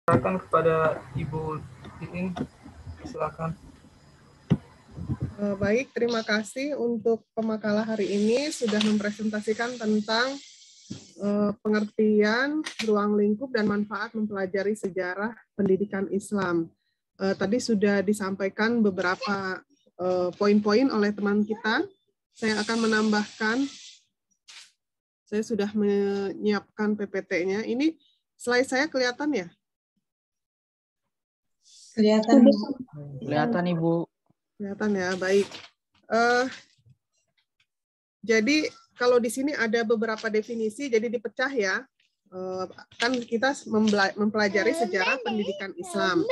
Silakan kepada Ibu Titin, silakan. Baik, terima kasih untuk pemakalah hari ini sudah mempresentasikan tentang pengertian ruang lingkup dan manfaat mempelajari sejarah pendidikan Islam. Tadi sudah disampaikan beberapa poin-poin oleh teman kita. Saya akan menambahkan, saya sudah menyiapkan PPT-nya. Ini slide saya kelihatan ya? Kelihatan. Kelihatan Ibu. Kelihatan ya, baik. Jadi kalau di sini ada beberapa definisi, jadi dipecah ya. Kan kita mempelajari sejarah pendidikan Islam.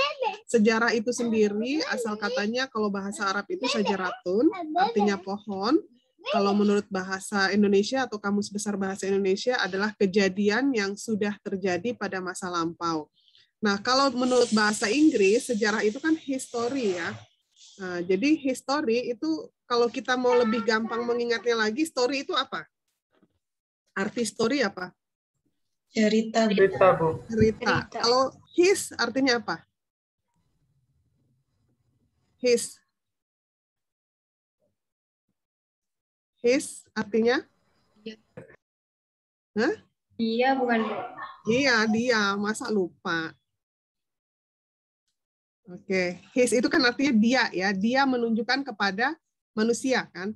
Sejarah itu sendiri, asal katanya kalau bahasa Arab itu sajaratun, artinya pohon. Kalau menurut bahasa Indonesia atau Kamus Besar Bahasa Indonesia adalah kejadian yang sudah terjadi pada masa lampau. Nah, kalau menurut bahasa Inggris, sejarah itu kan history ya. Nah, jadi history itu kalau kita mau lebih gampang mengingatnya lagi, story itu apa? Arti story apa? Cerita. Cerita, Bu. Cerita. Kalau his artinya apa? His. His artinya? Hah? Iya, bukan. Iya, dia. Masa lupa? Oke. His itu kan artinya dia ya. Dia menunjukkan kepada manusia kan.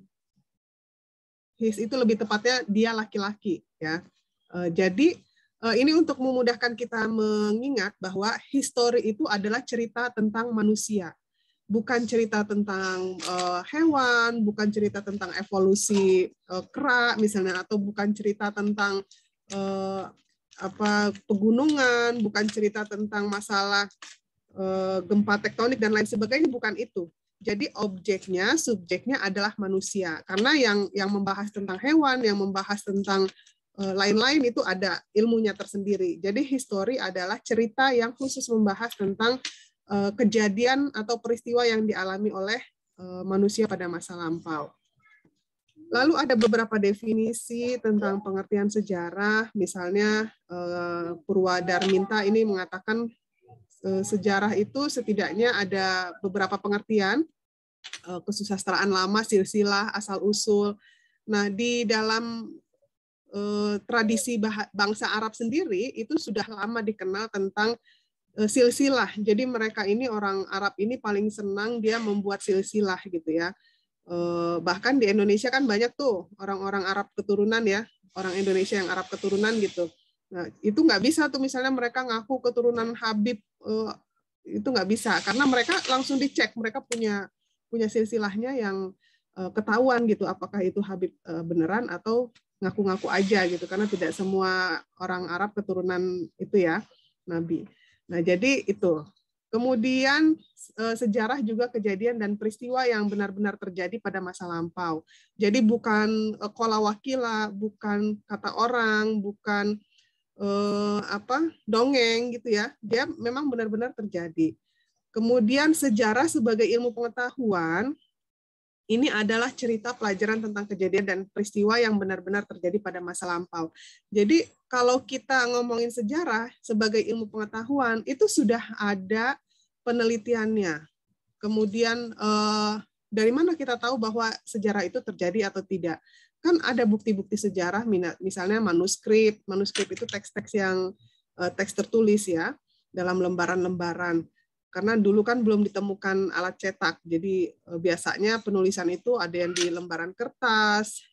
His itu lebih tepatnya dia laki-laki ya. Jadi ini untuk memudahkan kita mengingat bahwa history itu adalah cerita tentang manusia, bukan cerita tentang hewan, bukan cerita tentang evolusi kera misalnya, atau bukan cerita tentang pegunungan, bukan cerita tentang masalah gempa tektonik dan lain sebagainya, bukan itu. Jadi objeknya, subjeknya adalah manusia. Karena yang membahas tentang hewan, yang membahas tentang lain-lain itu ada ilmunya tersendiri. Jadi history adalah cerita yang khusus membahas tentang kejadian atau peristiwa yang dialami oleh manusia pada masa lampau. Lalu ada beberapa definisi tentang pengertian sejarah. Misalnya Purwadarminta ini mengatakan sejarah itu setidaknya ada beberapa pengertian, kesusastraan lama, silsilah, asal-usul. Nah, di dalam tradisi bangsa Arab sendiri, itu sudah lama dikenal tentang silsilah. Jadi mereka ini, orang Arab ini paling senang dia membuat silsilah gitu ya. Bahkan di Indonesia kan banyak tuh orang-orang Arab keturunan ya, orang Indonesia yang Arab keturunan gitu. Nah, itu nggak bisa tuh misalnya mereka ngaku keturunan Habib, itu nggak bisa karena mereka langsung dicek, mereka punya silsilahnya yang ketahuan gitu apakah itu Habib beneran atau ngaku-ngaku aja gitu, karena tidak semua orang Arab keturunan itu ya Nabi. Nah, jadi itu. Kemudian sejarah juga kejadian dan peristiwa yang benar-benar terjadi pada masa lampau. Jadi bukan qola wakila, bukan kata orang, bukan dongeng gitu ya. Dia memang benar-benar terjadi. Kemudian sejarah sebagai ilmu pengetahuan ini adalah cerita pelajaran tentang kejadian dan peristiwa yang benar-benar terjadi pada masa lampau. Jadi kalau kita ngomongin sejarah sebagai ilmu pengetahuan itu sudah ada penelitiannya. Kemudian dari mana kita tahu bahwa sejarah itu terjadi atau tidak? Kan ada bukti-bukti sejarah, misalnya manuskrip itu teks-teks yang teks tertulis ya, dalam lembaran-lembaran. Karena dulu kan belum ditemukan alat cetak, jadi biasanya penulisan itu ada yang di lembaran kertas,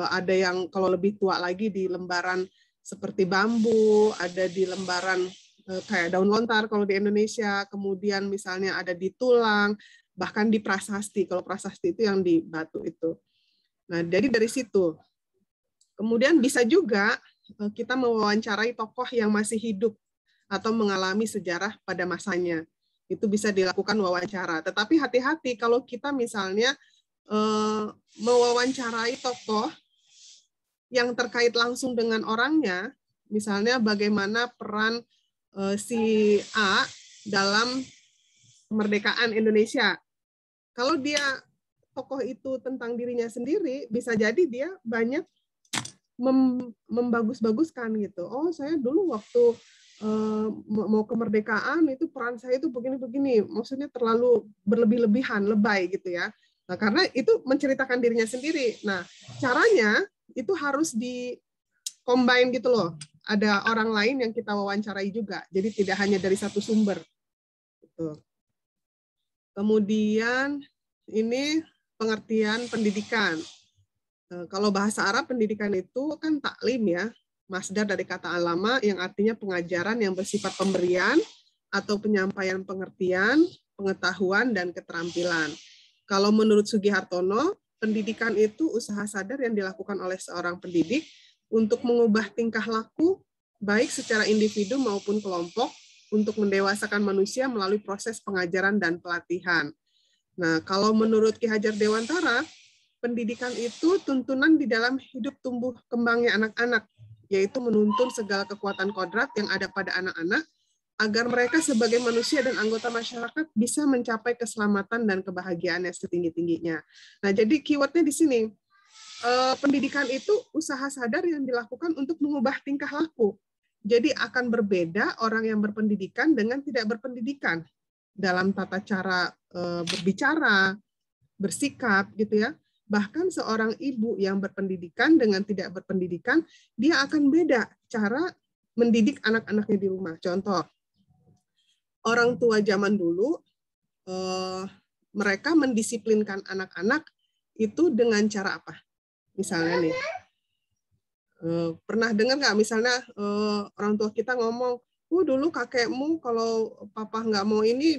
ada yang kalau lebih tua lagi di lembaran seperti bambu, ada di lembaran kayak daun lontar kalau di Indonesia, kemudian misalnya ada di tulang, bahkan di prasasti. Kalau prasasti itu yang di batu itu. Nah, jadi dari situ. Kemudian bisa juga kita mewawancarai tokoh yang masih hidup atau mengalami sejarah pada masanya. Itu bisa dilakukan wawancara. Tetapi hati-hati kalau kita misalnya mewawancarai tokoh yang terkait langsung dengan orangnya, misalnya bagaimana peran si A dalam kemerdekaan Indonesia. Kalau dia tokoh itu tentang dirinya sendiri, bisa jadi dia banyak membagus-baguskan gitu. Oh, saya dulu waktu mau kemerdekaan itu peran saya itu begini-begini, maksudnya terlalu berlebih-lebihan, lebay gitu ya. Nah, karena itu menceritakan dirinya sendiri. Nah, caranya itu harus di combine gitu loh. Ada orang lain yang kita wawancarai juga. Jadi tidak hanya dari satu sumber. Gitu. Kemudian ini pengertian pendidikan. Kalau bahasa Arab pendidikan itu kan taklim ya, masdar dari kata alama yang artinya pengajaran yang bersifat pemberian atau penyampaian pengertian, pengetahuan, dan keterampilan. Kalau menurut Sugihartono, pendidikan itu usaha sadar yang dilakukan oleh seorang pendidik untuk mengubah tingkah laku, baik secara individu maupun kelompok, untuk mendewasakan manusia melalui proses pengajaran dan pelatihan. Nah, kalau menurut Ki Hajar Dewantara, pendidikan itu tuntunan di dalam hidup tumbuh kembangnya anak-anak, yaitu menuntun segala kekuatan kodrat yang ada pada anak-anak, agar mereka sebagai manusia dan anggota masyarakat bisa mencapai keselamatan dan kebahagiaan yang setinggi-tingginya. Nah, jadi keywordnya di sini, pendidikan itu usaha sadar yang dilakukan untuk mengubah tingkah laku. Jadi akan berbeda orang yang berpendidikan dengan tidak berpendidikan dalam tata cara berbicara, bersikap, gitu ya. Bahkan seorang ibu yang berpendidikan dengan tidak berpendidikan, dia akan beda cara mendidik anak-anaknya di rumah. Contoh, orang tua zaman dulu, mereka mendisiplinkan anak-anak itu dengan cara apa? Misalnya nih, pernah dengar nggak misalnya orang tua kita ngomong, dulu kakekmu kalau papa nggak mau ini,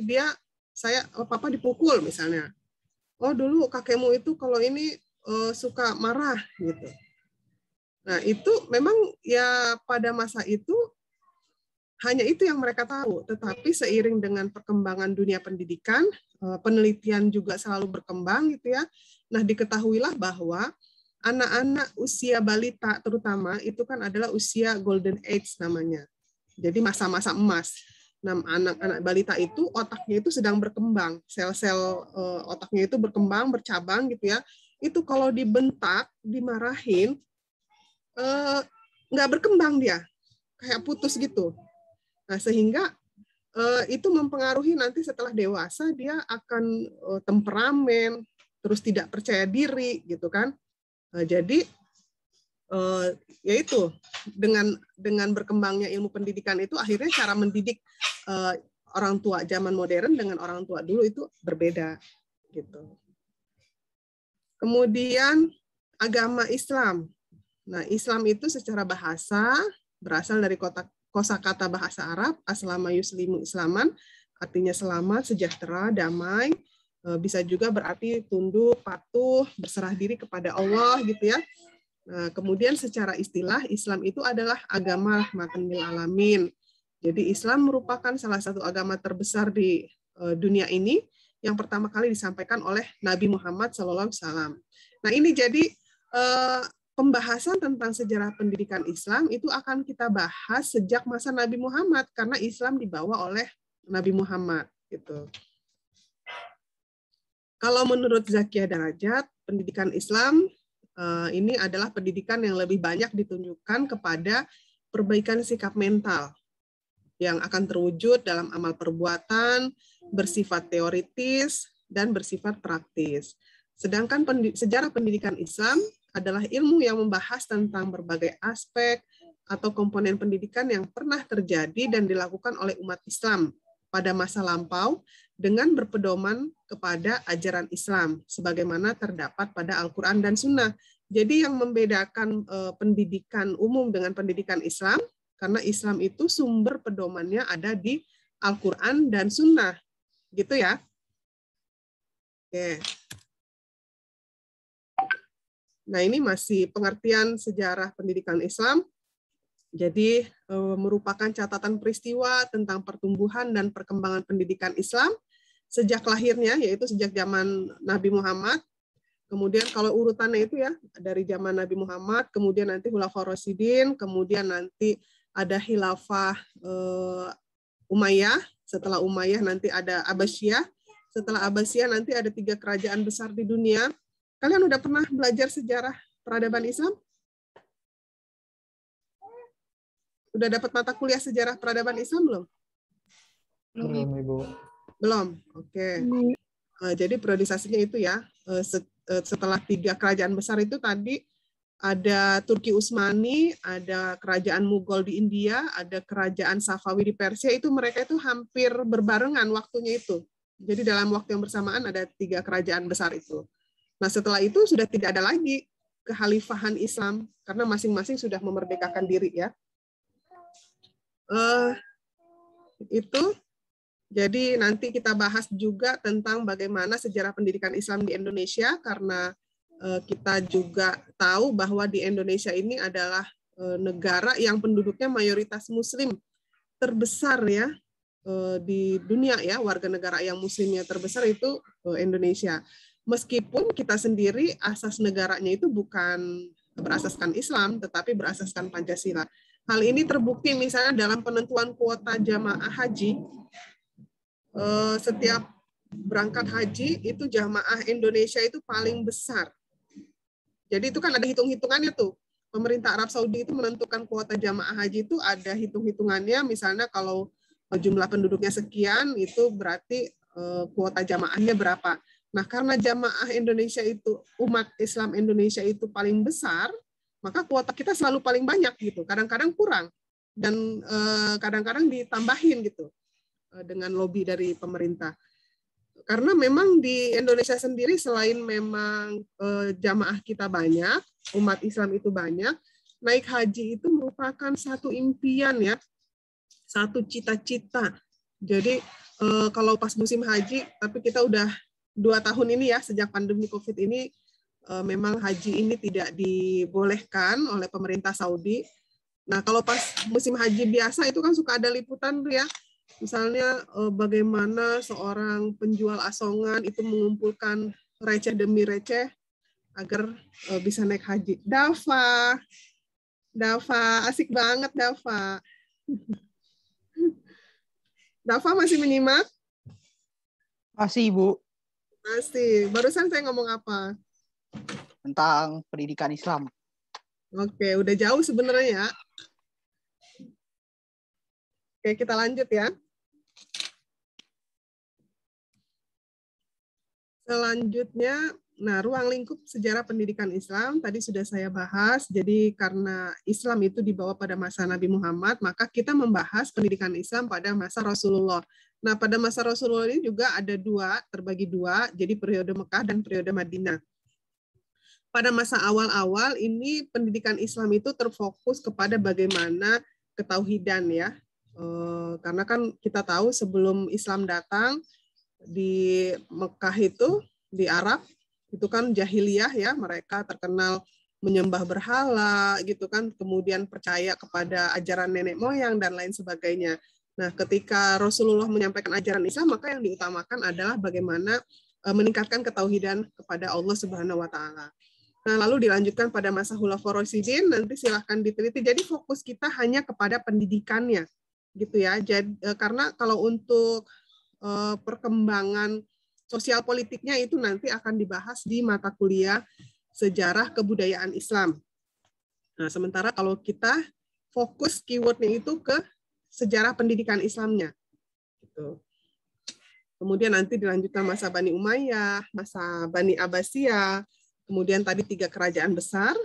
papa dipukul misalnya. Oh dulu kakekmu itu kalau ini suka marah gitu. Nah itu memang ya pada masa itu hanya itu yang mereka tahu. Tetapi seiring dengan perkembangan dunia pendidikan, penelitian juga selalu berkembang gitu ya. Nah diketahuilah bahwa anak-anak usia balita terutama itu kan adalah usia golden age namanya. Jadi masa-masa emas. Nah, anak-anak balita itu otaknya itu sedang berkembang, sel-sel otaknya itu berkembang, bercabang gitu ya. Itu kalau dibentak, dimarahin, nggak berkembang dia, kayak putus gitu. Nah, sehingga itu mempengaruhi nanti setelah dewasa dia akan temperamen, terus tidak percaya diri gitu kan. Jadi yaitu dengan berkembangnya ilmu pendidikan itu akhirnya cara mendidik orang tua zaman modern dengan orang tua dulu itu berbeda gitu. Kemudian agama Islam. Nah, Islam itu secara bahasa berasal dari kosakata bahasa Arab aslama yuslimu islaman, artinya selamat, sejahtera, damai. Bisa juga berarti tunduk, patuh, berserah diri kepada Allah gitu ya. Nah, kemudian secara istilah Islam itu adalah agama rahmatan lil alamin. Jadi Islam merupakan salah satu agama terbesar di dunia ini yang pertama kali disampaikan oleh Nabi Muhammad SAW. Nah ini jadi pembahasan tentang sejarah pendidikan Islam itu akan kita bahas sejak masa Nabi Muhammad karena Islam dibawa oleh Nabi Muhammad gitu. Kalau menurut Zakiah Darajat, pendidikan Islam ini adalah pendidikan yang lebih banyak ditunjukkan kepada perbaikan sikap mental yang akan terwujud dalam amal perbuatan, bersifat teoritis, dan bersifat praktis. Sedangkan sejarah pendidikan Islam adalah ilmu yang membahas tentang berbagai aspek atau komponen pendidikan yang pernah terjadi dan dilakukan oleh umat Islam pada masa lampau dengan berpedoman kepada ajaran Islam, sebagaimana terdapat pada Al-Quran dan Sunnah. Jadi yang membedakan pendidikan umum dengan pendidikan Islam, karena Islam itu sumber pedomannya ada di Al-Quran dan Sunnah. Gitu ya. Oke. Nah ini masih pengertian sejarah pendidikan Islam. Jadi merupakan catatan peristiwa tentang pertumbuhan dan perkembangan pendidikan Islam sejak lahirnya, yaitu sejak zaman Nabi Muhammad. Kemudian kalau urutannya itu ya, dari zaman Nabi Muhammad, kemudian nanti Khulafaur Rasyidin, kemudian nanti ada Khilafah Umayyah, setelah Umayyah nanti ada Abbasiyah, setelah Abbasiyah nanti ada 3 kerajaan besar di dunia. Kalian udah pernah belajar sejarah peradaban Islam? Udah dapat mata kuliah sejarah peradaban Islam belum? Belum, Ibu. Belum. Oke. Jadi periodisasinya itu ya. Setelah 3 kerajaan besar itu tadi ada Turki Utsmani, ada kerajaan Mughal di India, ada kerajaan Safawi di Persia, itu mereka itu hampir berbarengan waktunya itu. Jadi dalam waktu yang bersamaan ada 3 kerajaan besar itu. Nah setelah itu sudah tidak ada lagi kekhalifahan Islam, karena masing-masing sudah memerdekakan diri ya. Itu jadi nanti kita bahas juga tentang bagaimana sejarah pendidikan Islam di Indonesia, karena kita juga tahu bahwa di Indonesia ini adalah negara yang penduduknya mayoritas Muslim terbesar ya di dunia ya, warga negara yang Muslimnya terbesar itu Indonesia. Meskipun kita sendiri asas negaranya itu bukan berasaskan Islam, tetapi berasaskan Pancasila. Hal ini terbukti misalnya dalam penentuan kuota jamaah haji. Setiap berangkat haji itu jamaah Indonesia itu paling besar. Jadi itu kan ada hitung-hitungannya tuh. Pemerintah Arab Saudi itu menentukan kuota jamaah haji itu ada hitung-hitungannya. Misalnya kalau jumlah penduduknya sekian, itu berarti kuota jamaahnya berapa. Nah, karena jamaah Indonesia itu, umat Islam Indonesia itu paling besar, maka kuota kita selalu paling banyak gitu. Kadang-kadang kurang dan kadang-kadang ditambahin gitu dengan lobby dari pemerintah. Karena memang di Indonesia sendiri selain memang jamaah kita banyak, umat Islam itu banyak, naik haji itu merupakan satu impian ya, satu cita-cita. Jadi kalau pas musim haji, tapi kita udah 2 tahun ini ya, sejak pandemi COVID ini, memang haji ini tidak dibolehkan oleh pemerintah Saudi. Nah kalau pas musim haji biasa itu kan suka ada liputan tuh ya, misalnya bagaimana seorang penjual asongan itu mengumpulkan receh demi receh agar bisa naik haji. Dava, asik banget Dava. Dava masih menyimak? Masih, Ibu. Masih. Barusan saya ngomong apa? Tentang pendidikan Islam. Oke, udah jauh sebenarnya ya. Oke, kita lanjut ya. Selanjutnya, nah ruang lingkup sejarah pendidikan Islam tadi sudah saya bahas. Jadi karena Islam itu dibawa pada masa Nabi Muhammad, maka kita membahas pendidikan Islam pada masa Rasulullah. Nah, pada masa Rasulullah ini juga ada 2, terbagi 2, jadi periode Mekah dan periode Madinah. Pada masa awal-awal ini pendidikan Islam itu terfokus kepada bagaimana ketauhidan ya. Karena kan kita tahu sebelum Islam datang di Mekah itu, di Arab itu kan jahiliyah ya, mereka terkenal menyembah berhala gitu kan, kemudian percaya kepada ajaran nenek moyang dan lain sebagainya. Nah, ketika Rasulullah menyampaikan ajaran Islam, maka yang diutamakan adalah bagaimana meningkatkan ketauhidan kepada Allah Subhanahu wa taala. Nah, lalu dilanjutkan pada masa Khulafaur Rasyidin, nanti silahkan diteliti. Jadi fokus kita hanya kepada pendidikannya gitu ya. Jadi karena kalau untuk perkembangan sosial politiknya itu nanti akan dibahas di mata kuliah sejarah kebudayaan Islam. Nah, sementara kalau kita fokus keywordnya itu ke sejarah pendidikan Islamnya. Gitu. Kemudian nanti dilanjutkan masa Bani Umayyah, masa Bani Abbasiyah, kemudian tadi 3 kerajaan besar,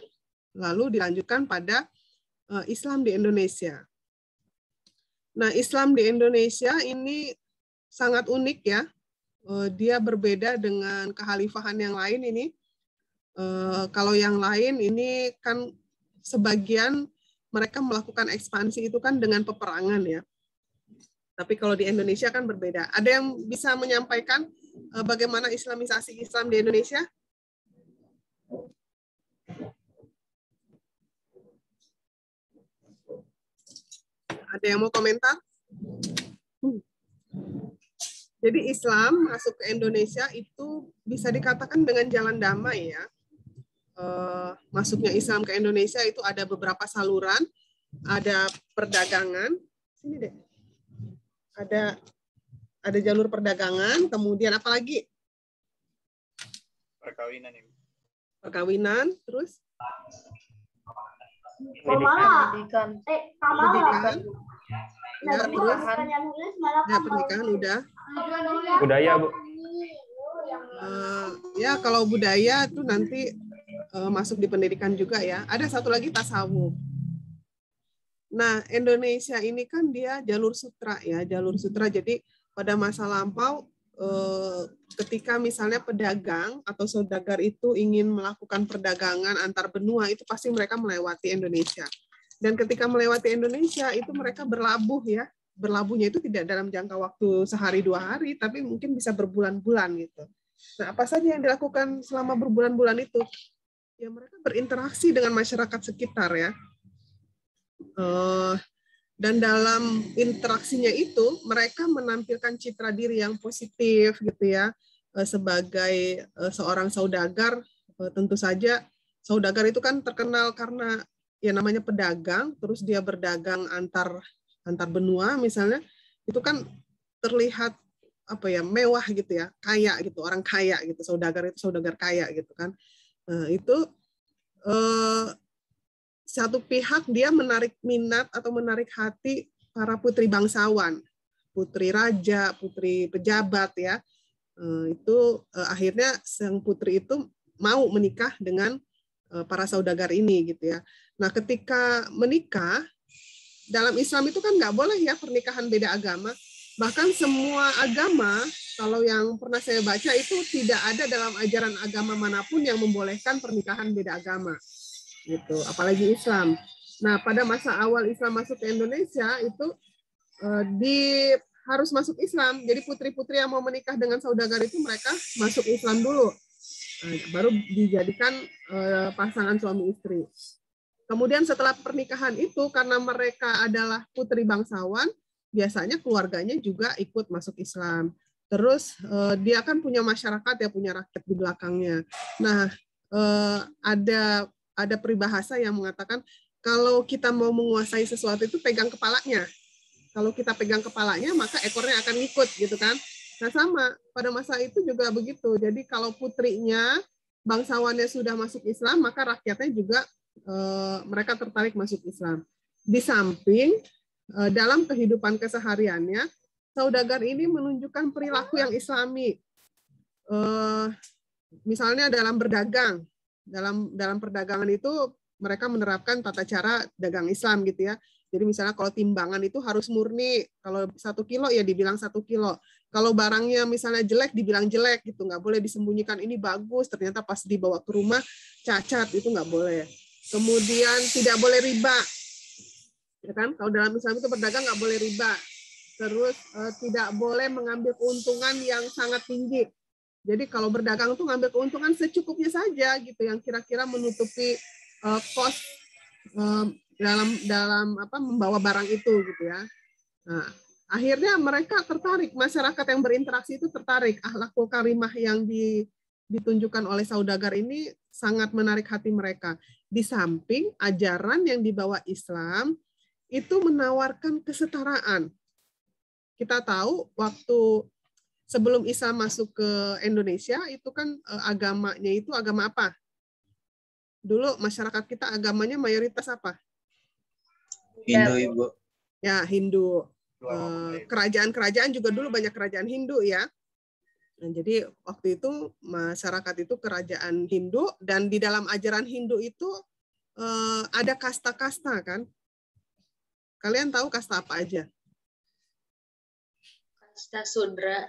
lalu dilanjutkan pada Islam di Indonesia. Nah, Islam di Indonesia ini sangat unik ya. Dia berbeda dengan kekhalifahan yang lain ini. Kalau yang lain ini kan sebagian mereka melakukan ekspansi itu kan dengan peperangan ya. Tapi kalau di Indonesia kan berbeda. Ada yang bisa menyampaikan bagaimana islamisasi Islam di Indonesia? Ada yang mau komentar? Jadi Islam masuk ke Indonesia itu bisa dikatakan dengan jalan damai ya. Masuknya Islam ke Indonesia itu ada beberapa saluran, ada perdagangan, sini deh, ada jalur perdagangan, kemudian apa lagi? Perkawinan, Ibu. Perkawinan, terus Pendidikan. Pendidikan. Ya, terus ya pernikahan udah. Budaya, Bu. Ya kalau budaya tuh nanti masuk di pendidikan juga ya. Ada satu lagi tasawuf. Nah, Indonesia ini kan dia jalur sutra ya, jalur sutra. Jadi pada masa lampau ketika misalnya pedagang atau saudagar itu ingin melakukan perdagangan antar benua, itu pasti mereka melewati Indonesia. Dan ketika melewati Indonesia itu mereka berlabuh ya. Berlabuhnya itu tidak dalam jangka waktu sehari 2 hari, tapi mungkin bisa berbulan-bulan gitu. Nah, apa saja yang dilakukan selama berbulan-bulan itu? Ya mereka berinteraksi dengan masyarakat sekitar ya. Dan dalam interaksinya itu mereka menampilkan citra diri yang positif gitu ya. Sebagai seorang saudagar, tentu saja saudagar itu kan terkenal karena ya namanya pedagang, terus dia berdagang antar benua misalnya, itu kan terlihat apa ya, mewah gitu ya, kaya gitu, orang kaya gitu, saudagar itu saudagar kaya gitu kan. Itu satu pihak dia menarik minat atau menarik hati para putri bangsawan, putri raja, putri pejabat ya. Itu akhirnya sang putri itu mau menikah dengan para saudagar ini gitu ya. Nah, ketika menikah dalam Islam itu kan nggak boleh ya pernikahan beda agama. Bahkan semua agama, kalau yang pernah saya baca itu tidak ada dalam ajaran agama manapun yang membolehkan pernikahan beda agama. Gitu, apalagi Islam. Nah, pada masa awal Islam masuk ke Indonesia itu harus masuk Islam. Jadi putri-putri yang mau menikah dengan saudagar itu mereka masuk Islam dulu. Baru dijadikan pasangan suami istri. Kemudian setelah pernikahan itu, karena mereka adalah putri bangsawan, biasanya keluarganya juga ikut masuk Islam. Terus dia kan punya masyarakat ya, punya rakyat di belakangnya. Nah, ada peribahasa yang mengatakan kalau kita mau menguasai sesuatu itu pegang kepalanya. Kalau kita pegang kepalanya, maka ekornya akan ngikut gitu kan. Nah sama, pada masa itu juga begitu. Jadi kalau putrinya, bangsawannya sudah masuk Islam, maka rakyatnya juga mereka tertarik masuk Islam. Di samping dalam kehidupan kesehariannya, saudagar ini menunjukkan perilaku yang Islami. Misalnya dalam berdagang, dalam perdagangan itu mereka menerapkan tata cara dagang Islam gitu ya. Jadi misalnya kalau timbangan itu harus murni, kalau 1 kilo ya dibilang 1 kilo. Kalau barangnya misalnya jelek dibilang jelek gitu, nggak boleh disembunyikan ini bagus, ternyata pas dibawa ke rumah cacat, itu nggak boleh. Kemudian tidak boleh riba, ya kan? Kalau dalam Islam itu berdagang nggak boleh riba. Terus tidak boleh mengambil keuntungan yang sangat tinggi. Jadi kalau berdagang itu ngambil keuntungan secukupnya saja gitu, yang kira-kira menutupi cost dalam membawa barang itu gitu ya. Nah, akhirnya mereka tertarik, masyarakat yang berinteraksi itu tertarik, akhlakul karimah yang ditunjukkan oleh saudagar ini sangat menarik hati mereka. Di samping ajaran yang dibawa Islam itu menawarkan kesetaraan. Kita tahu waktu sebelum Islam masuk ke Indonesia itu kan agamanya itu agama apa? Dulu masyarakat kita agamanya mayoritas apa? Hindu, Ibu. Ya, Hindu. Kerajaan-kerajaan juga dulu banyak kerajaan Hindu ya. Nah, jadi waktu itu masyarakat itu kerajaan Hindu, dan di dalam ajaran Hindu itu ada kasta-kasta kan? Kalian tahu kasta apa aja? Kasta Sudra.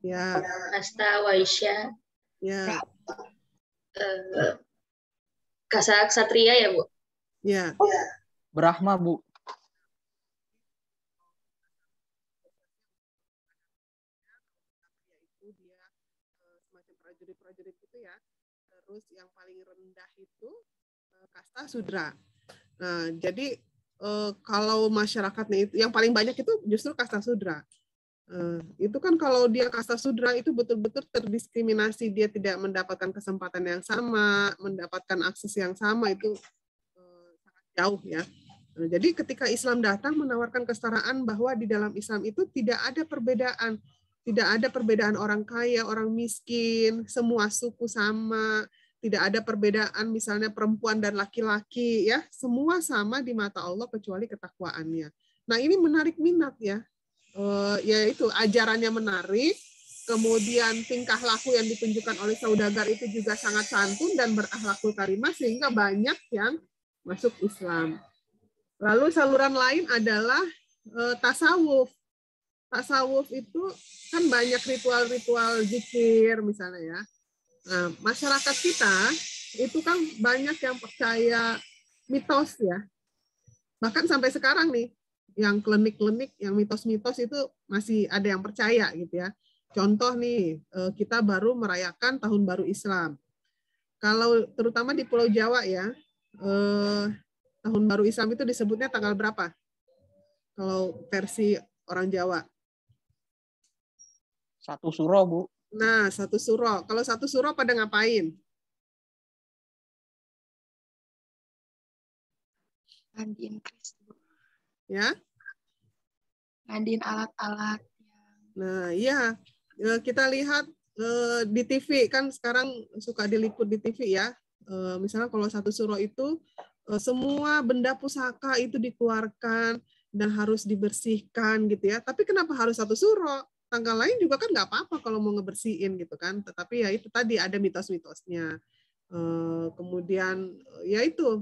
Ya. Kasta Waisya. Ya. Kasta Ksatria ya, Bu? Ya. Brahma, Bu. Prajurit itu ya. Terus yang paling rendah itu kasta Sudra. Nah, jadi kalau masyarakatnya itu yang paling banyak itu justru kasta Sudra. Itu kan kalau dia kasta Sudra itu betul-betul terdiskriminasi, dia tidak mendapatkan kesempatan yang sama, mendapatkan akses yang sama, itu sangat jauh ya. Nah, jadi ketika Islam datang menawarkan kesetaraan, bahwa di dalam Islam itu tidak ada perbedaan. Tidak ada perbedaan orang kaya, orang miskin, semua suku sama. tidak ada perbedaan misalnya perempuan dan laki-laki ya, semua sama di mata Allah kecuali ketakwaannya. Nah, ini menarik minat ya. Yaitu ajarannya menarik, kemudian tingkah laku yang ditunjukkan oleh saudagar itu juga sangat santun dan berakhlakul karimah sehingga banyak yang masuk Islam. Lalu saluran lain adalah tasawuf. Tasawuf itu kan banyak ritual-ritual zikir misalnya ya. Nah, masyarakat kita itu kan banyak yang percaya mitos ya. Bahkan sampai sekarang nih, yang klinik-klinik, yang mitos-mitos itu masih ada yang percaya gitu ya. Contoh nih, kita baru merayakan Tahun Baru Islam. Kalau terutama di Pulau Jawa ya, Tahun Baru Islam itu disebutnya tanggal berapa? Kalau versi orang Jawa. 1 Suro, Bu. Nah, 1 Suro. Kalau 1 Suro pada ngapain? Mandiin keris, Bu. Ya? Mandiin alat-alat. Nah, iya. Kita lihat di TV, kan sekarang suka diliput di TV ya. Misalnya kalau 1 Suro itu, semua benda pusaka itu dikeluarkan dan harus dibersihkan gitu ya. Tapi kenapa harus 1 Suro? Tanggal lain juga kan nggak apa-apa kalau mau ngebersihin gitu kan. Tetapi ya itu tadi ada mitos-mitosnya. Kemudian ya itu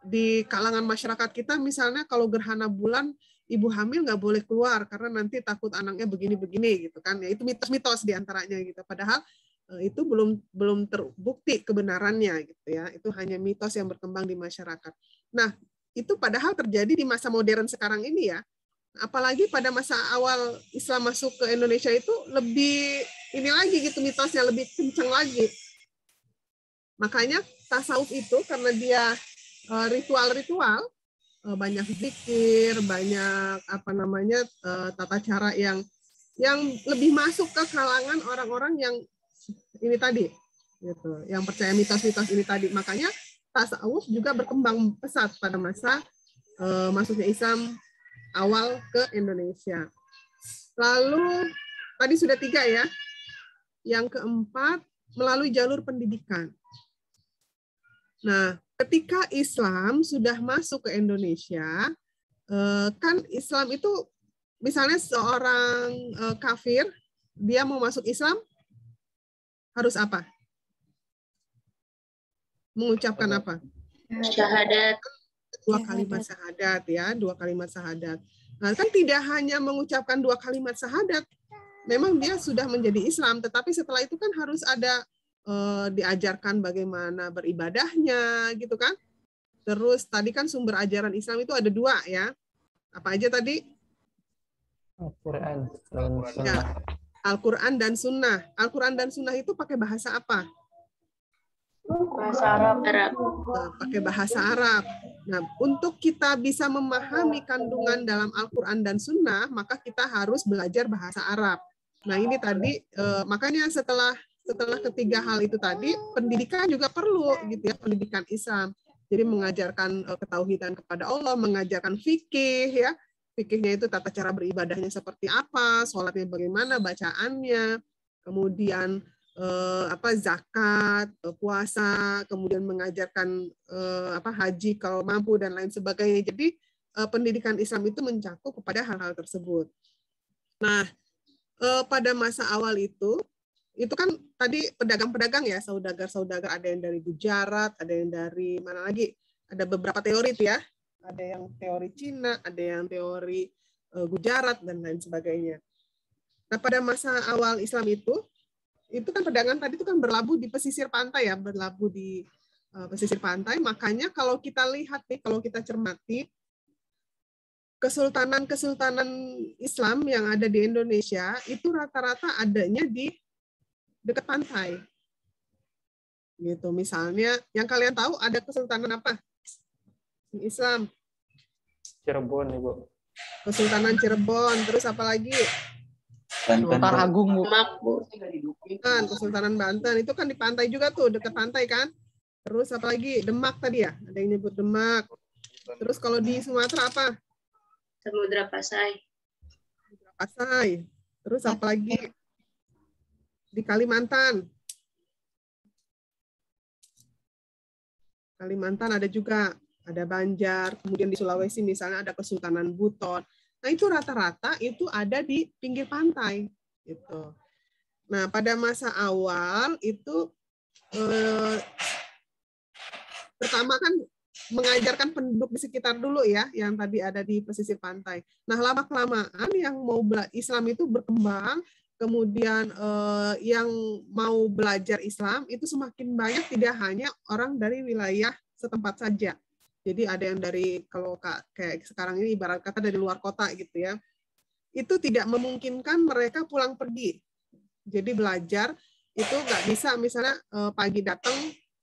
di kalangan masyarakat kita misalnya kalau gerhana bulan ibu hamil nggak boleh keluar karena nanti takut anaknya begini-begini gitu kan. Ya itu mitos-mitos diantaranya gitu. Padahal itu belum terbukti kebenarannya gitu ya. Itu hanya mitos yang berkembang di masyarakat. Nah, itu padahal terjadi di masa modern sekarang ini ya. Apalagi pada masa awal Islam masuk ke Indonesia itu lebih ini lagi gitu mitosnya lebih kencang lagi. Makanya tasawuf itu karena dia ritual-ritual, banyak zikir, banyak tata cara yang lebih masuk ke kalangan orang-orang yang ini tadi gitu, yang percaya mitos-mitos ini tadi. Makanya tasawuf juga berkembang pesat pada masa masuknya Islam awal ke Indonesia. Lalu tadi sudah 3 ya. Yang keempat melalui jalur pendidikan. Nah, ketika Islam sudah masuk ke Indonesia, kan Islam itu misalnya seorang kafir dia mau masuk Islam harus apa? Mengucapkan apa? Syahadat. 2 kalimat syahadat ya, 2 kalimat syahadat. Nah, kan tidak hanya mengucapkan 2 kalimat syahadat, memang dia sudah menjadi Islam, tetapi setelah itu kan harus ada diajarkan bagaimana beribadahnya, gitu kan? Terus tadi kan sumber ajaran Islam itu ada 2 ya. Apa aja tadi? Al-Quran dan Sunnah. Ya, Al-Quran dan Sunnah. Al-Quran dan Sunnah itu pakai bahasa apa? Bahasa Arab. Pakai bahasa Arab. Nah, untuk kita bisa memahami kandungan dalam Al-Quran dan Sunnah, maka kita harus belajar bahasa Arab. Nah, ini tadi, makanya setelah ketiga hal itu tadi, pendidikan juga perlu, gitu ya, pendidikan Islam. Jadi mengajarkan ketauhidan kepada Allah, mengajarkan fikih, ya. Fikihnya itu tata cara beribadahnya seperti apa, sholatnya bagaimana, bacaannya, kemudian zakat, puasa, kemudian mengajarkan haji kalau mampu dan lain sebagainya. Jadi pendidikan Islam itu mencakup kepada hal-hal tersebut. Nah, pada masa awal itu kan tadi pedagang-pedagang ya, saudagar-saudagar, ada yang dari Gujarat, ada yang dari mana lagi? Ada beberapa teori itu ya. Ada yang teori Cina, ada yang teori Gujarat dan lain sebagainya. Nah, pada masa awal Islam itu kan pedagang tadi itu kan berlabuh di pesisir pantai ya, berlabuh di pesisir pantai. Makanya kalau kita lihat nih, kalau kita cermati, kesultanan Islam yang ada di Indonesia itu rata-rata adanya di dekat pantai. Gitu. Misalnya, yang kalian tahu ada kesultanan apa? Islam. Cirebon, Ibu. Kesultanan Cirebon, terus apa lagi? Sultan Agung, Bu. Kesultanan Banten itu kan di pantai juga tuh, dekat pantai kan. Terus apa lagi? Demak tadi ya, ada yang nyebut Demak. Terus kalau di Sumatera apa? Samudra Pasai. Pasai. Terus apa lagi? Di Kalimantan. Kalimantan ada juga, ada Banjar, kemudian di Sulawesi misalnya ada Kesultanan Buton. Nah, itu rata-rata itu ada di pinggir pantai gitu. Nah, pada masa awal itu pertama kan mengajarkan penduduk di sekitar dulu ya, yang tadi ada di pesisir pantai. Nah, lama-kelamaan yang mau Islam itu berkembang, kemudian yang mau belajar Islam itu semakin banyak, tidak hanya orang dari wilayah setempat saja. Jadi ada yang dari, kalau kayak sekarang ini ibarat kata dari luar kota gitu ya, itu tidak memungkinkan mereka pulang pergi. Jadi belajar itu nggak bisa, misalnya pagi datang,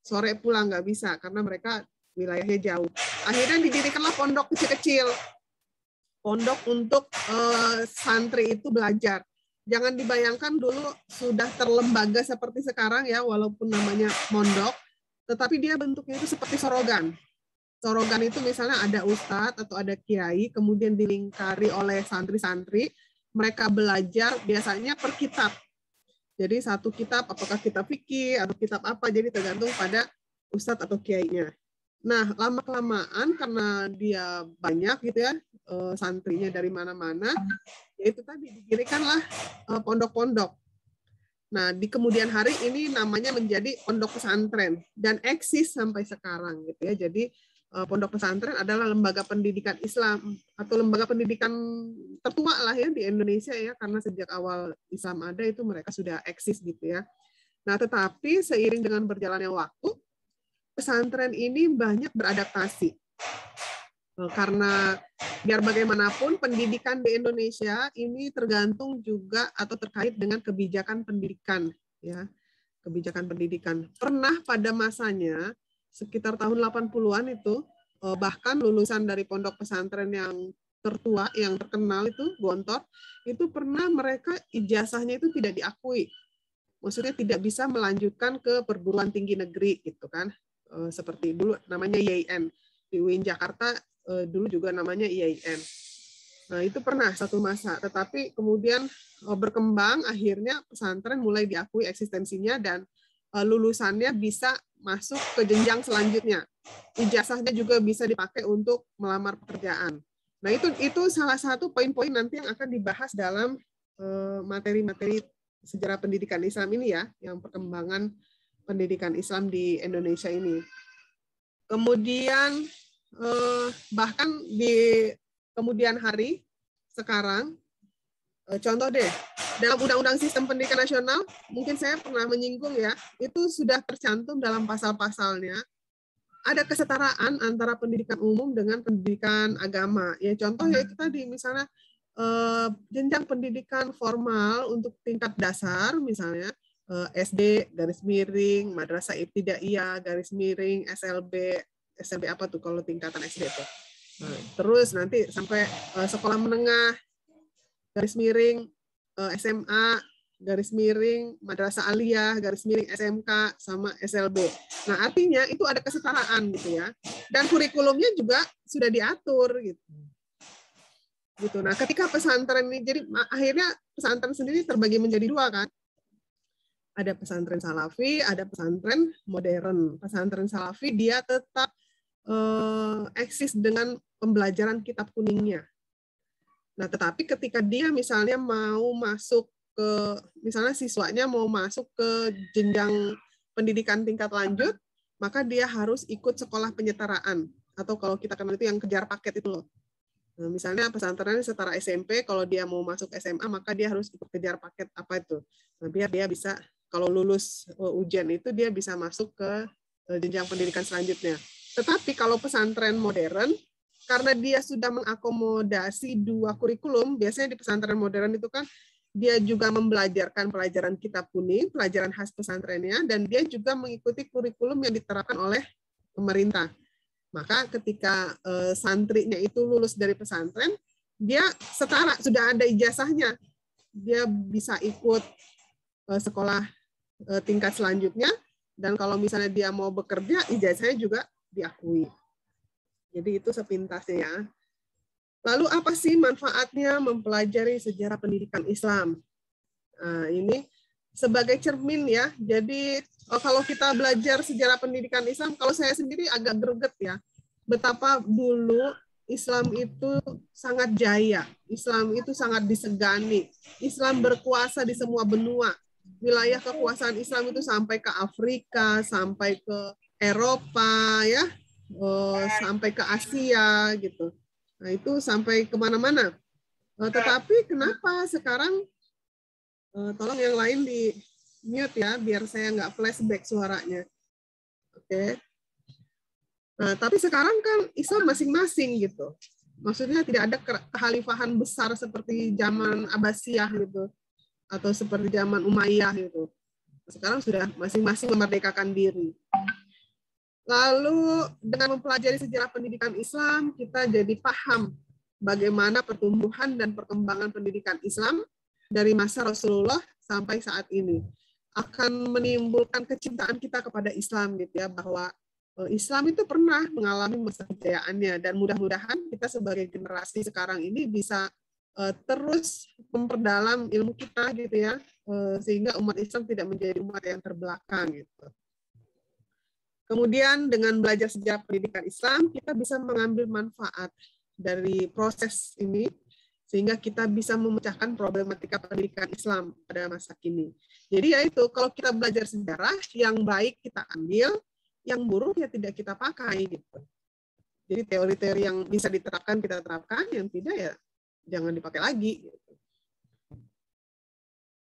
sore pulang, nggak bisa, karena mereka wilayahnya jauh. Akhirnya didirikanlah pondok kecil-kecil, pondok untuk santri itu belajar. Jangan dibayangkan dulu sudah terlembaga seperti sekarang ya, walaupun namanya pondok, tetapi dia bentuknya itu seperti sorogan. Sorogan itu misalnya ada ustadz atau ada kiai, kemudian dilingkari oleh santri-santri, mereka belajar biasanya per kitab. Jadi satu kitab, apakah kitab fikih atau kitab apa, jadi tergantung pada ustadz atau kiainya. Nah, lama-kelamaan karena dia banyak gitu ya, santrinya dari mana-mana, yaitu tadi didirikanlah pondok-pondok. Nah, di kemudian hari ini namanya menjadi pondok pesantren dan eksis sampai sekarang gitu ya. Jadi pondok pesantren adalah lembaga pendidikan Islam atau lembaga pendidikan tertua lah ya di Indonesia ya, karena sejak awal Islam ada itu mereka sudah eksis gitu ya. Nah, tetapi seiring dengan berjalannya waktu, pesantren ini banyak beradaptasi. Karena biar bagaimanapun pendidikan di Indonesia ini tergantung juga atau terkait dengan kebijakan pendidikan ya. Kebijakan pendidikan. Pernah pada masanya sekitar tahun 80-an itu bahkan lulusan dari pondok pesantren yang tertua, yang terkenal itu Gontor, itu pernah mereka ijazahnya itu tidak diakui. Maksudnya tidak bisa melanjutkan ke perguruan tinggi negeri gitu kan. Seperti dulu namanya IAIN. Di UIN Jakarta dulu juga namanya IAIN. Nah, itu pernah satu masa, tetapi kemudian berkembang, akhirnya pesantren mulai diakui eksistensinya dan lulusannya bisa masuk ke jenjang selanjutnya. Ijazahnya juga bisa dipakai untuk melamar pekerjaan. Nah, itu salah satu poin-poin nanti yang akan dibahas dalam materi-materi sejarah pendidikan Islam ini ya, yang perkembangan pendidikan Islam di Indonesia ini. Kemudian bahkan di kemudian hari sekarang, contoh deh, dalam Undang-Undang Sistem Pendidikan Nasional, mungkin saya pernah menyinggung ya, itu sudah tercantum dalam pasal-pasalnya, ada kesetaraan antara pendidikan umum dengan pendidikan agama. Ya contoh ya itu tadi, misalnya jenjang pendidikan formal untuk tingkat dasar, misalnya SD garis miring, madrasah ibtidaiyah garis miring, SLB apa tuh kalau tingkatan SD tuh. Terus nanti sampai sekolah menengah garis miring SMA garis miring madrasah aliyah garis miring SMK sama SLB. Nah, artinya itu ada kesetaraan gitu ya. Dan kurikulumnya juga sudah diatur gitu. Gitu. Nah, ketika pesantren ini jadi akhirnya pesantren sendiri terbagi menjadi dua kan. Ada pesantren salafi, ada pesantren modern. Pesantren salafi dia tetap eksis dengan pembelajaran kitab kuningnya. Nah, tetapi ketika dia misalnya mau masuk ke, misalnya siswanya mau masuk ke jenjang pendidikan tingkat lanjut, maka dia harus ikut sekolah penyetaraan. Atau kalau kita kenal itu yang kejar paket itu loh. Nah, misalnya pesantren setara SMP, kalau dia mau masuk SMA, maka dia harus ikut kejar paket apa itu. Nah, biar dia bisa, kalau lulus ujian itu, dia bisa masuk ke jenjang pendidikan selanjutnya. Tetapi kalau pesantren modern, karena dia sudah mengakomodasi dua kurikulum, biasanya di pesantren modern itu kan dia juga membelajarkan pelajaran kitab kuning, pelajaran khas pesantrennya, dan dia juga mengikuti kurikulum yang diterapkan oleh pemerintah. Maka ketika santrinya itu lulus dari pesantren, dia setara, sudah ada ijazahnya. Dia bisa ikut sekolah tingkat selanjutnya, dan kalau misalnya dia mau bekerja, ijazahnya juga diakui. Jadi itu sepintasnya ya. Lalu apa sih manfaatnya mempelajari sejarah pendidikan Islam? Nah, ini sebagai cermin ya. Jadi kalau kita belajar sejarah pendidikan Islam, kalau saya sendiri agak greget ya, betapa dulu Islam itu sangat jaya, Islam itu sangat disegani, Islam berkuasa di semua benua. Wilayah kekuasaan Islam itu sampai ke Afrika, sampai ke Eropa, ya, sampai ke Asia gitu. Nah itu sampai kemana-mana. Tetapi kenapa sekarang, tolong yang lain di mute ya, biar saya nggak flashback suaranya. Oke. Nah, tapi sekarang kan Islam masing-masing gitu. Maksudnya tidak ada kekhalifahan besar seperti zaman Abbasiyah gitu, atau seperti zaman Umayyah gitu. Sekarang sudah masing-masing memerdekakan diri. Lalu dengan mempelajari sejarah pendidikan Islam, kita jadi paham bagaimana pertumbuhan dan perkembangan pendidikan Islam dari masa Rasulullah sampai saat ini. Akan menimbulkan kecintaan kita kepada Islam gitu ya, bahwa Islam itu pernah mengalami masa kejayaannya, dan mudah-mudahan kita sebagai generasi sekarang ini bisa terus memperdalam ilmu kita gitu ya, sehingga umat Islam tidak menjadi umat yang terbelakang gitu. Kemudian dengan belajar sejarah pendidikan Islam, kita bisa mengambil manfaat dari proses ini, sehingga kita bisa memecahkan problematika pendidikan Islam pada masa kini. Jadi ya itu, kalau kita belajar sejarah, yang baik kita ambil, yang buruk ya tidak kita pakai gitu. Jadi teori-teori yang bisa diterapkan kita terapkan, yang tidak ya jangan dipakai lagi. Gitu.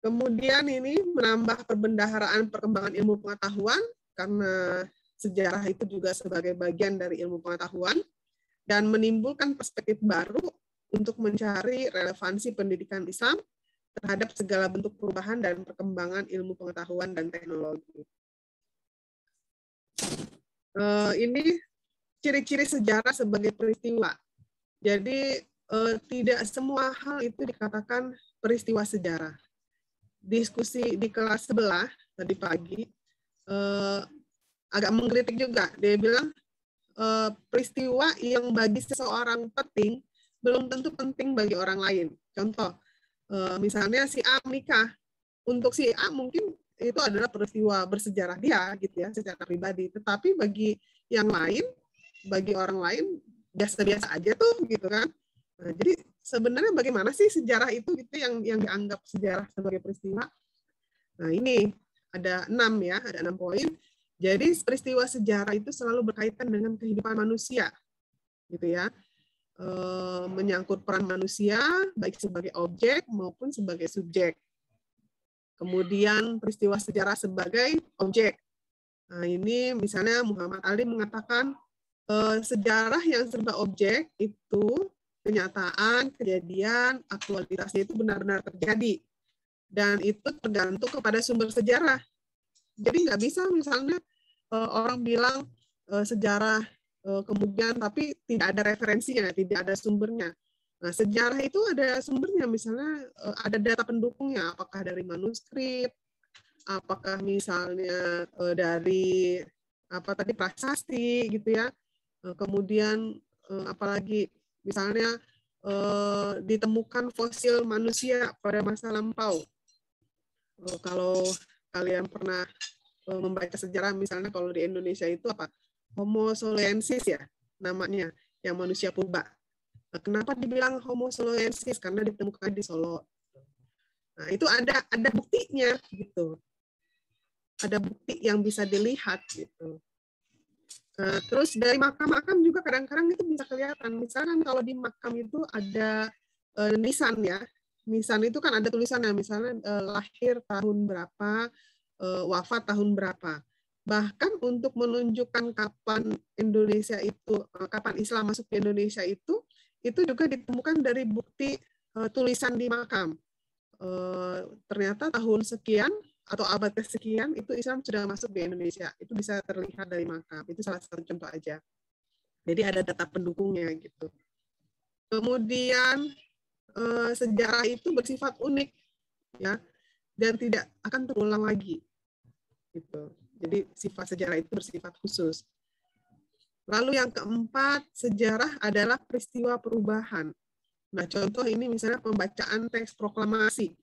Kemudian ini menambah perbendaharaan perkembangan ilmu pengetahuan, karena sejarah itu juga sebagai bagian dari ilmu pengetahuan, dan menimbulkan perspektif baru untuk mencari relevansi pendidikan Islam terhadap segala bentuk perubahan dan perkembangan ilmu pengetahuan dan teknologi. Ini ciri-ciri sejarah sebagai peristiwa. Jadi tidak semua hal itu dikatakan peristiwa sejarah. Diskusi di kelas sebelah tadi pagi agak mengkritik juga. Dia bilang peristiwa yang bagi seseorang penting belum tentu penting bagi orang lain. Contoh, misalnya si A menikah, untuk si A mungkin itu adalah peristiwa bersejarah dia, gitu ya, secara pribadi. Tetapi bagi yang lain, bagi orang lain biasa-biasa aja tuh, gitu kan. Nah, jadi sebenarnya bagaimana sih sejarah itu, gitu yang dianggap sejarah sebagai peristiwa? Nah ini ada 6 ya, ada 6 poin. Jadi peristiwa sejarah itu selalu berkaitan dengan kehidupan manusia, gitu ya. Menyangkut peran manusia baik sebagai objek maupun sebagai subjek. Kemudian peristiwa sejarah sebagai objek. Nah, ini misalnya Muhammad Ali mengatakan sejarah yang serba objek itu kenyataan, kejadian, aktualitasnya itu benar-benar terjadi. Dan itu tergantung kepada sumber sejarah. Jadi nggak bisa misalnya orang bilang sejarah kemudian tapi tidak ada referensinya, tidak ada sumbernya. Nah, sejarah itu ada sumbernya, misalnya ada data pendukungnya, apakah dari manuskrip, apakah misalnya dari apa tadi prasasti gitu ya. Kemudian apalagi misalnya ditemukan fosil manusia pada masa lampau. Kalau kalian pernah membaca sejarah, misalnya kalau di Indonesia itu apa? Homo soloensis ya namanya, yang manusia purba. Nah, kenapa dibilang Homo soloensis? Karena ditemukan di Solo. Nah, itu ada buktinya gitu. Ada bukti yang bisa dilihat gitu. Nah, terus dari makam-makam juga kadang-kadang itu bisa kelihatan. Misalkan kalau di makam itu ada nisan ya. Nisan itu kan ada tulisannya, misalnya lahir tahun berapa, wafat tahun berapa. Bahkan untuk menunjukkan kapan Indonesia itu, kapan Islam masuk ke Indonesia itu juga ditemukan dari bukti tulisan di makam. Ternyata tahun sekian atau abad kesekian itu Islam sudah masuk di Indonesia. Itu bisa terlihat dari makam. Itu salah satu contoh aja. Jadi ada data pendukungnya gitu. Kemudian sejarah itu bersifat unik ya, dan tidak akan terulang lagi. Gitu. Jadi sifat sejarah itu bersifat khusus. Lalu yang keempat, sejarah adalah peristiwa perubahan. Nah, contoh ini misalnya pembacaan teks proklamasi.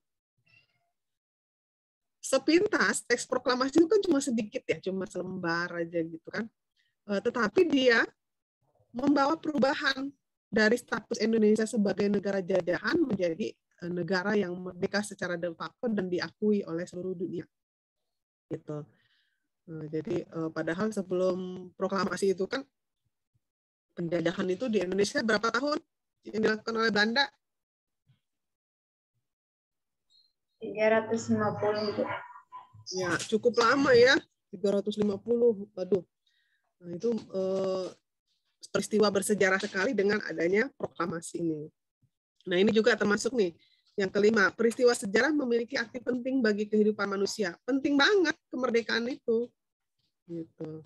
sepintas teks proklamasi itu kan cuma sedikit ya, cuma selembar aja gitu kan. Tetapi dia membawa perubahan dari status Indonesia sebagai negara jajahan menjadi negara yang merdeka secara de facto dan diakui oleh seluruh dunia. Gitu. Jadi padahal sebelum proklamasi itu kan penjajahan itu di Indonesia berapa tahun yang dilakukan oleh Belanda? 350 itu. Ya, cukup lama ya, 350. Waduh. Nah, itu peristiwa bersejarah sekali dengan adanya proklamasi ini. Nah, ini juga termasuk nih. Yang kelima, peristiwa sejarah memiliki arti penting bagi kehidupan manusia. Penting banget kemerdekaan itu. Gitu.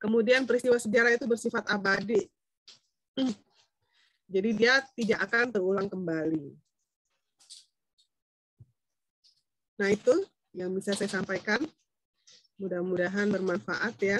Kemudian peristiwa sejarah itu bersifat abadi. Jadi dia tidak akan terulang kembali. Nah, itu yang bisa saya sampaikan. Mudah-mudahan bermanfaat ya.